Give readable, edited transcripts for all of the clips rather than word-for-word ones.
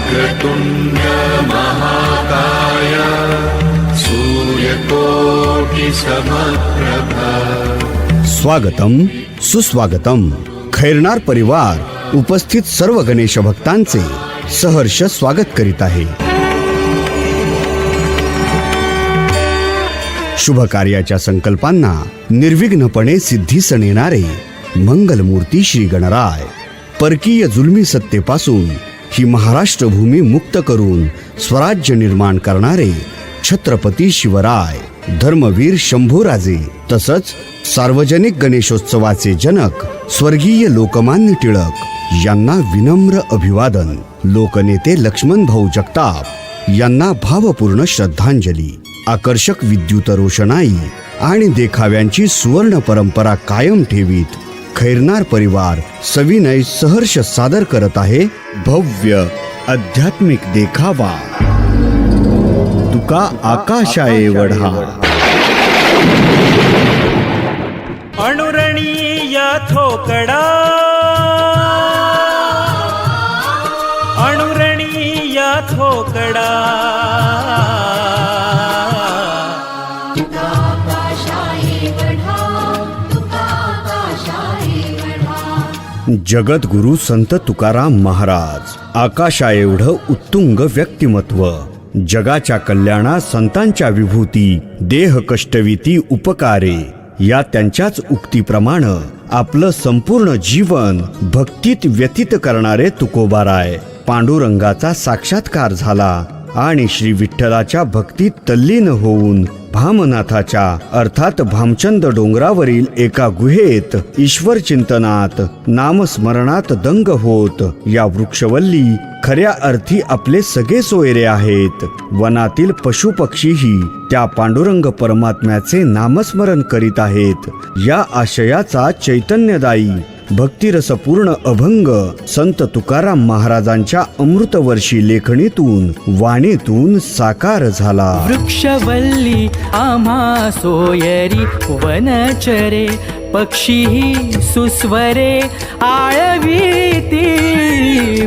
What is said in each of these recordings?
वक्रतुण्ड महाकाय सूर्यकोटि समप्रभा। स्वागतम सुस्वागतम। खैरनार परिवार उपस्थित सर्व गणेश भक्तांचे सहर्ष स्वागत करीत आहे। शुभ कार्याच्या संकल्पांना निर्विघ्नपणे सिद्धीस नेणारे मंगलमूर्ती श्री गणराय, परकीय जुलमी सत्तेपासून ही महाराष्ट्र भूमी मुक्त करून स्वराज्य निर्माण करणारे छत्रपती शिवराय, धर्मवीर शंभूराजे, तसंच सार्वजनिक गणेशोत्सवाचे जनक स्वर्गीय लोकमान्य टिळक यांना विनम्र अभिवादन। लोकनेते लक्ष्मण भाऊ जगताप यांना भावपूर्ण श्रद्धांजली। आकर्षक विद्युत रोषणाई आणि देखाव्यांची सुवर्ण परंपरा कायम ठेवीत खैरनार परिवार सविनय सहर्ष सादर करत आहे भव्य आध्यात्मिक देखावा तुका आकाशाए वढा। अणुरणीय थोकडा, अणुरणीय थोकडा, जगद्गुरु संत तुकाराम महाराज आकाशा एवढं उत्तुंग व्यक्तिमत्व, जगाच्या कल्याणा संतांच्या विभूती, देह कष्टविती उपकारे या त्यांच्याच उक्तीप्रमाणे आपलं संपूर्ण जीवन भक्तीत व्यतीत करणारे तुकोबाराय पांडुरंगाचा साक्षात्कार झाला आणि श्री विठ्ठलाच्या भक्तीत तल्लीन होऊन भामनाथाच्या अर्थात भामचंद डोंगरावरील एका गुहेत ईश्वर चिंतनात नामस्मरणात दंग होत या वृक्षवल्ली खऱ्या अर्थी आपले सगळे सोयरे आहेत। वनातील पशुपक्षीही त्या पांडुरंग परमात्म्याचे नामस्मरण करीत आहेत। या आशयाचा चैतन्यदायी भक्तिरसपूर्ण अभंग संत तुकाराम महाराजांच्या अमृतवर्षी लेखणीतून वाणीतून साकार झाला। वृक्षवल्ली आम्हा सोयरी वनचरे, पक्षी सुस्वरे आळवीती।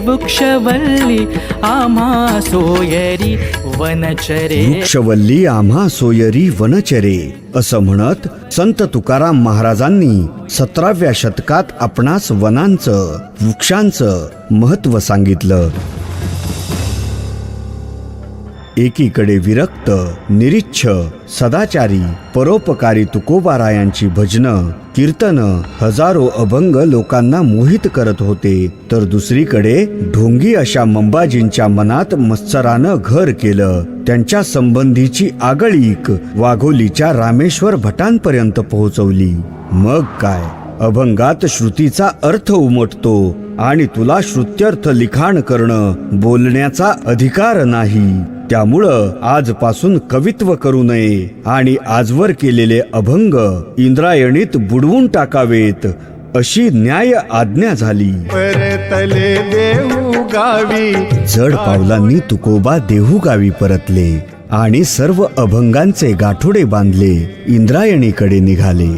वृक्षवल्ली आम्हा सोयरी वनचरे, वृक्षवल्ली आम्हा सोयरी वनचरे असं म्हणत संत तुकाराम महाराजांनी 17व्या शतकात आपणास वनांचं वृक्षांचं महत्व सांगितलं। एकीकडे विरक्त, निरीच्छ, सदाचारी, परोपकारी तुकोबारायांची भजनं, कीर्तनं, हजारो अभंग लोकांना मोहित करत होते, तर दुसरीकडे ढोंगी अशा मंबाजींच्या मनात मत्सरानं घर केलं। त्यांच्या संबंधीची आगळीक वाघोलीच्या रामेश्वर भटांपर्यंत पोहोचवली। मग काय, अभंगात श्रुतीचा अर्थ उमटतो आणि तुला श्रुत्यर्थ लिखाण करणं बोलण्याचा अधिकार नाही। त्यामुळं आजपासून कवित्व करू नये आणि आजवर केलेले अभंग इंद्रायणीत बुडवून टाकावेत अशी न्याय आज्ञा झाली। परतले देहू गावी, जड पावलांनी तुकोबा देहू गावी परतले आणि सर्व अभंगांचे गाठोडे बांधले इंद्रायणीकडे निघाले।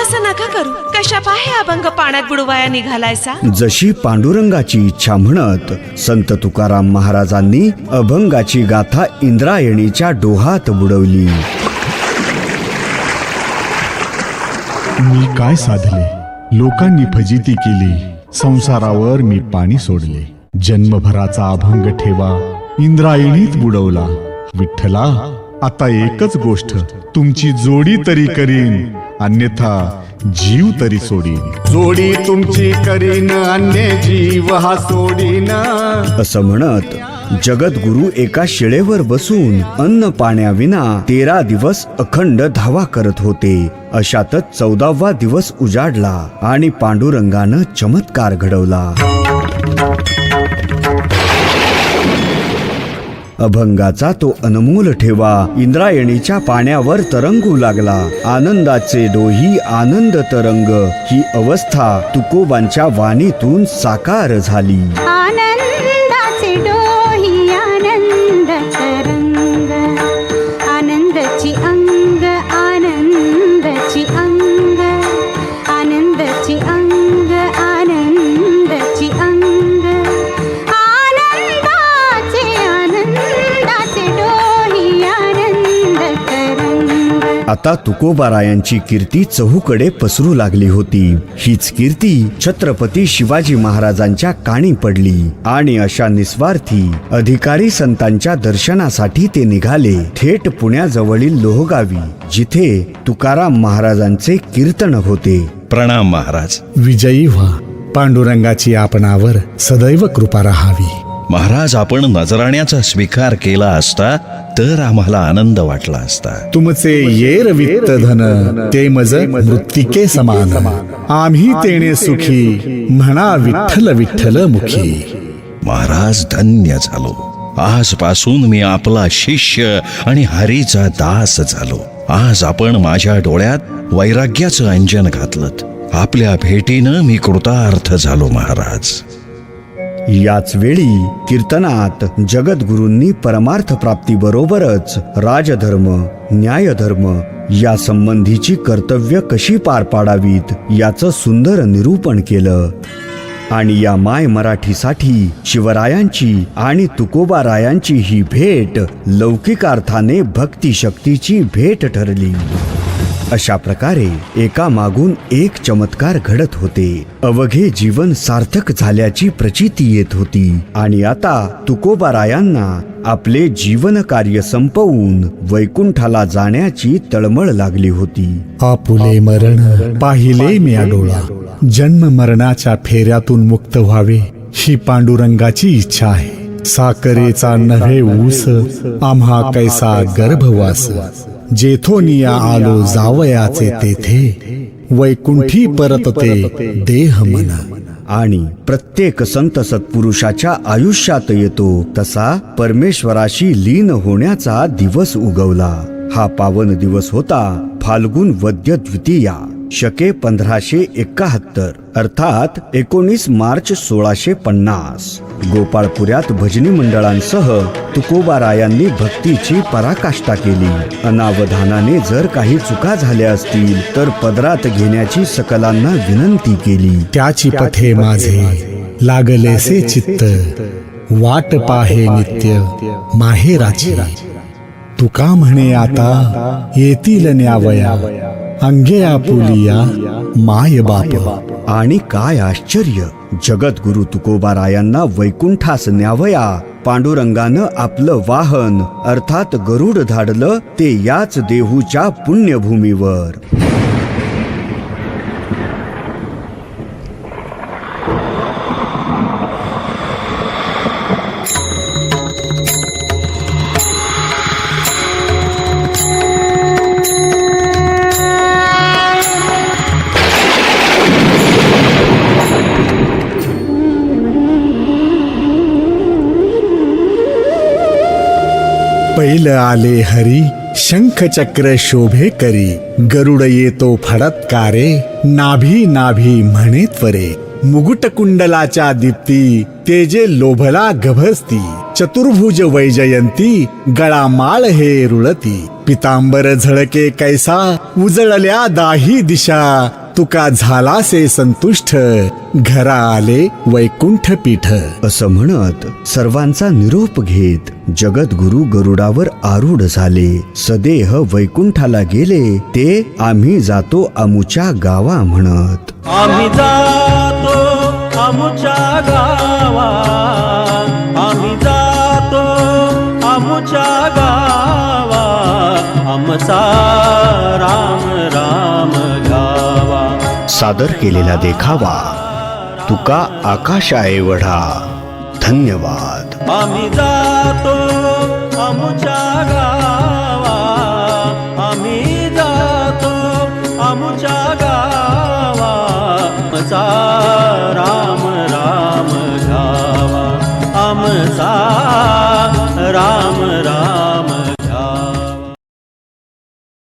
असं नका करू, कशा पाहे अभंग पाण्यात बुडवाया निघालायसा। जशी पांडुरंगाची इच्छा म्हणत संत तुकाराम महाराजांनी अभंगाची गाथा इंद्रायणीच्या डोहात बुडवली। मी काय साधले, लोकांनी फजिती केली, संसारावर मी पाणी सोडले। जन्मभराचा अभंग ठेवा इंद्रायणीत बुडवला। विठ्ठला आता एकच गोष्ट, तुमची जोडी तरी करीन, अन्यथा जीव तरी सोडीन। जोडी तुमची करीन, अन्य जीव हा सोडीन। असं म्हणत जगद्गुरु एका शिळेवर बसून अन्न पाण्याविना 13 दिवस अखंड धावा करत होते। अशातच 14वा दिवस उजाडला आणि पांडुरंगानं चमत्कार घडवला। अभंगाचा तो अनमोल ठेवा इंद्रायणीच्या पाण्यावर तरंगू लागला। आनंदाचे डोही आनंद तरंग ही अवस्था तुकोबांच्या वाणीतून साकार झाली। आनंदाचे डोही आनंद तरंग, आनंदाची अंग आनंदाची अंग, आनंदाची अंग आनंदाची अंग, आता तुकोबारायांची कीर्ती चहूकडे पसरू लागली होती. हीच कीर्ती छत्रपती शिवाजी महाराजांच्या कानी पडली आणि अशा निस्वार्थी अधिकारी संतांच्या दर्शनासाठी ते निघाले थेट पुण्याजवळील लोहगावी, जिथे तुकाराम महाराजांचे कीर्तन होते. प्रणाम महाराज. विजयी व्हा. पांडुरंगाची आपणावर सदैव कृपा राहावी. महाराज, आपण नजराण्याचा स्वीकार केला असता तर आम्हाला आनंद वाटला असता. तुमचे येर वित्त धन ते मज मृत्तिके समान, आम्ही तेणे सुखी म्हणा विठ्ठल विठ्ठल मुखी. महाराज, धन्य झालो. आजपासून मी आपला शिष्य आणि हरीचा दास झालो. आज आपण माझ्या डोळ्यात वैराग्याचं अंजन घातलं. आपल्या भेटीनं मी कृतार्थ झालो महाराज. याच वेळी कीर्तनात जगद्गुरूंनी परमार्थ प्राप्तीबरोबरच राजधर्म, न्यायधर्म या संबंधीची कर्तव्य कशी पार पाडावीत याचं सुंदर निरूपण केलं. आणि या माय मराठीसाठी शिवरायांची आणि तुकोबारायांची ही भेट लौकिकार्थाने भक्तिशक्तीची भेट ठरली. अशा प्रकारे एका मागून एक चमत्कार घडत होते. अवघे जीवन सार्थक झाल्याची प्रचिती येत होती आणि आता तुकोबारायांना आपले जीवन कार्य संपवून वैकुंठाला जाण्याची तळमळ लागली होती. आपुले मरण पाहिले मी डोळा, जन्म मरणाच्या फेऱ्यातून मुक्त व्हावे ही पांडुरंगाची इच्छा आहे. साकरेचा नव्हे ऊस आम्हा कैसा गर्भवास, जेथोनिया आलो जावयाचे तेथे, वैकुंठी परतते देह मन. आणि प्रत्येक संत सत्पुरुषाच्या आयुष्यात येतो तसा परमेश्वराशी लीन होण्याचा दिवस उगवला. हा पावन दिवस होता फाल्गुन वद्य द्वितीया, शके 1571 अर्थात 19 मार्च 1650. गोपाळपुऱ्यात भजनी मंडळांसह तुकोबारायांनी भक्तीची पराकाष्ठा केली. अनावधानाने जर काही चुका झाल्या असतील तर पदरात घेण्याची सकलांना विनंती केली. त्याची पथे माझे लागलेसे चित्त, वाट पाहे नित्य माहेराची. तुका म्हणे आता येतील न्यावया, अंगे आपुलिया माय बाप. आणि काय आश्चर्य, जगद्गुरु तुकोबारायांना वैकुंठास न्यावया पांडुरंगानं आपलं वाहन अर्थात गरुड धाडलं, ते याच देहूच्या पुण्यभूमीवर. पैल आले हरी शंख चक्र शोभे करी, गरुड येतो फडत्कारे नाभी नाभी म्हणे त्वरे. मुकुट कुंडलाच्या दीप्ती तेजे लोभला गभस्ती, चतुर्भुज वैजयंती गळा माळ हे रुळती. पितांबर झळके कैसा उजळल्या दाही दिशा, तुका झालासे संतुष्ट घरा आले वैकुंठ पीठ. असं म्हणत सर्वांचा निरोप घेत जगद्गुरु गरुडावर आरूढ झाले. सदेह वैकुंठाला गेले ते आम्ही जातो आमुच्या गावा म्हणत. आम्ही जातो आमुच्या गावा, आम्ही जातो आमुच्या गावा, आमचा राम राम घ्यावा. सादर केलेला देखावा तुका आकाशा एवढा. धन्यवाद. आम्ही जातो आमुच्या गावा, आम्ही जातो आमुच्या गावा, आमचा राम राम घ्यावा, आमचा राम